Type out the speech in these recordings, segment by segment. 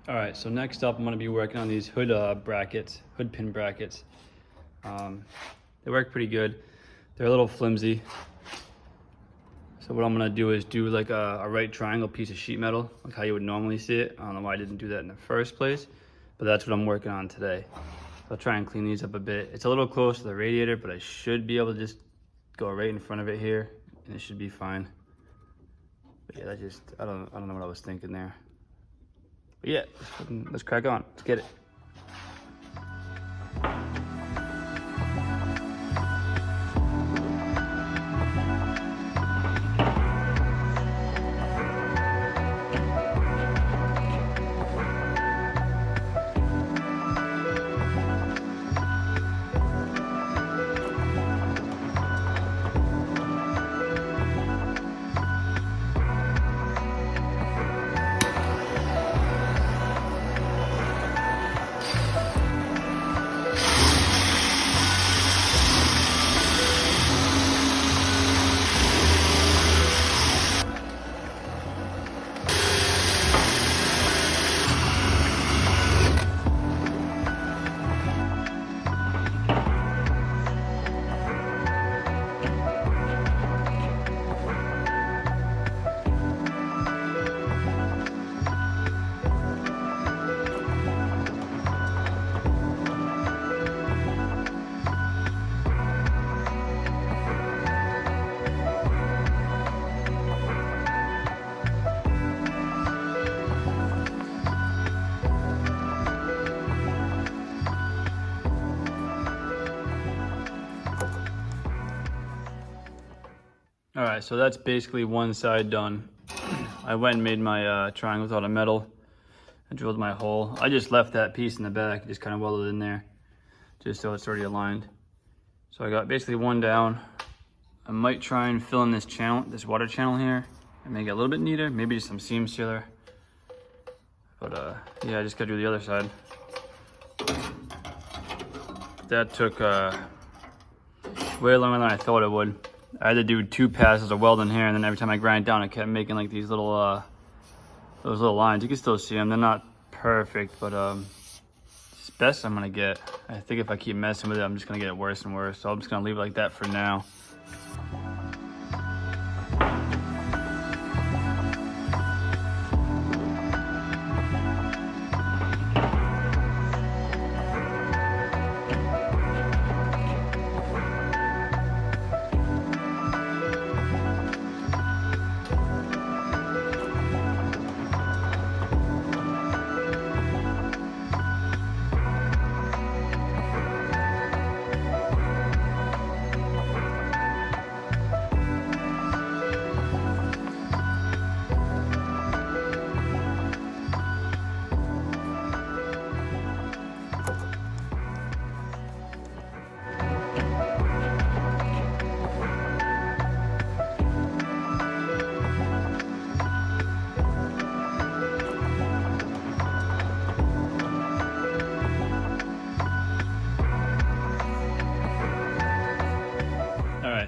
All right, so next up, I'm gonna be working on these hood pin brackets. They work pretty good. They're a little flimsy. So what I'm gonna do is do like a right triangle piece of sheet metal, like how you would normally see it. I don't know why I didn't do that in the first place, but that's what I'm working on today. So I'll try and clean these up a bit. It's a little close to the radiator, but I should be able to just go right in front of it here, and it should be fine. But yeah, I don't know what I was thinking there. But yeah, let's crack on. Let's get it. All right, so that's basically one side done. I went and made my triangles out of metal. I drilled my hole. I just left that piece in the back, just kind of welded in there, just so it's already aligned. So I got basically one down. I might try and fill in this channel, this water channel here, and make it a little bit neater, maybe just some seam sealer. But yeah, I just gotta do the other side. That took way longer than I thought it would. I had to do 2 passes of welding here, and then every time I grind down, it kept making like these little, those little lines. You can still see them. They're not perfect, but it's the best I'm gonna get. I think if I keep messing with it, I'm just gonna get it worse and worse. So I'm just gonna leave it like that for now.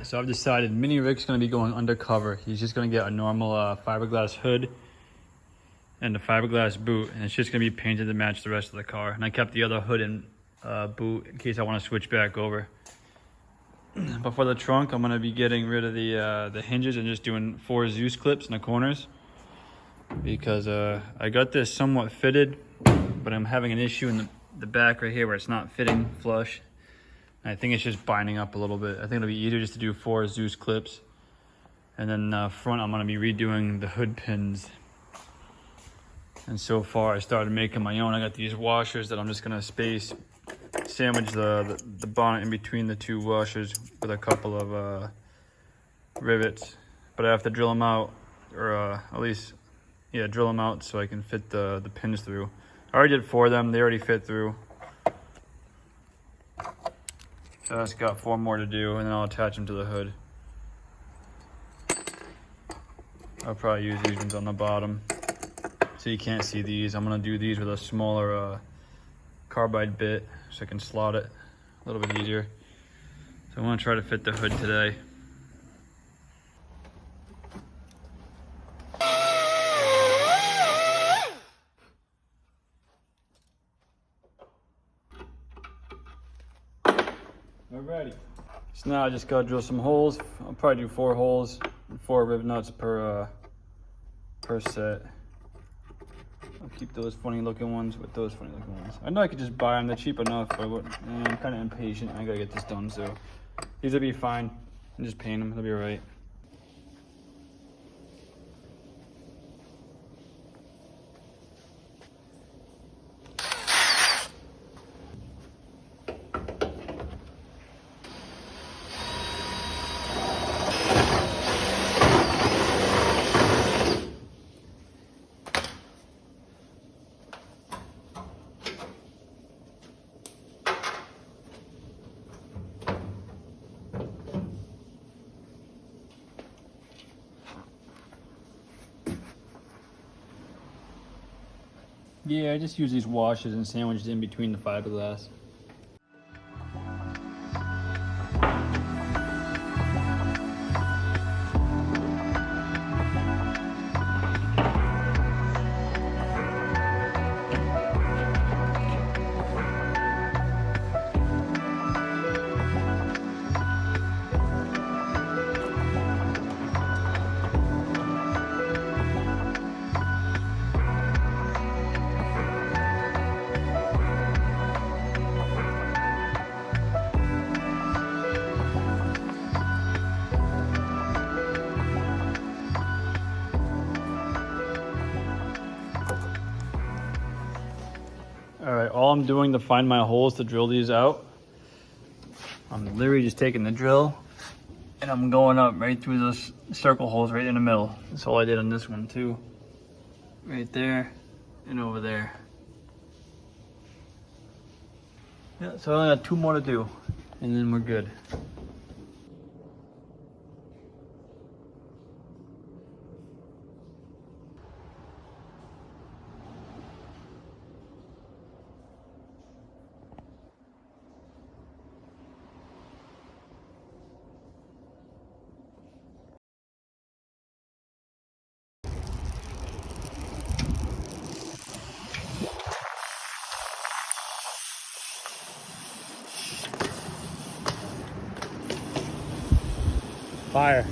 So I've decided Mini Rick's gonna be going undercover. He's just gonna get a normal fiberglass hood and a fiberglass boot, and it's just gonna be painted to match the rest of the car. And I kept the other hood and boot in case I want to switch back over. But for the trunk, I'm gonna be getting rid of the hinges and just doing 4 Zeus clips in the corners, because I got this somewhat fitted, but I'm having an issue in the back right here where it's not fitting flush. I think it's just binding up a little bit. I think it'll be easier just to do 4 Zeus clips. And then front, I'm gonna be redoing the hood pins. And so far, I started making my own. I got these washers that I'm just gonna sandwich the bonnet in between the 2 washers with a couple of rivets. But I have to drill them out, or at least, yeah, drill them out so I can fit the pins through. I already did 4 of them. They already fit through. So I just got 4 more to do, and then I'll attach them to the hood. I'll probably use these ones on the bottom. So you can't see these. I'm gonna do these with a smaller carbide bit so I can slot it a little bit easier. So I wanna try to fit the hood today. Alrighty. So now I just gotta drill some holes. I'll probably do 4 holes, 4 rivet nuts per set. I'll keep those funny looking ones with those funny looking ones. I know I could just buy them, they're cheap enough, but I'm kind of impatient. I gotta get this done, so these will be fine. And just paint them, they'll be alright. Yeah, I just use these washers and sandwiched in between the fiberglass. All right, all I'm doing to find my holes to drill these out, I'm literally just taking the drill and I'm going up right through those circle holes right in the middle. That's all I did on this one too. Right there and over there. Yeah, so I only got 2 more to do and then we're good. Fire.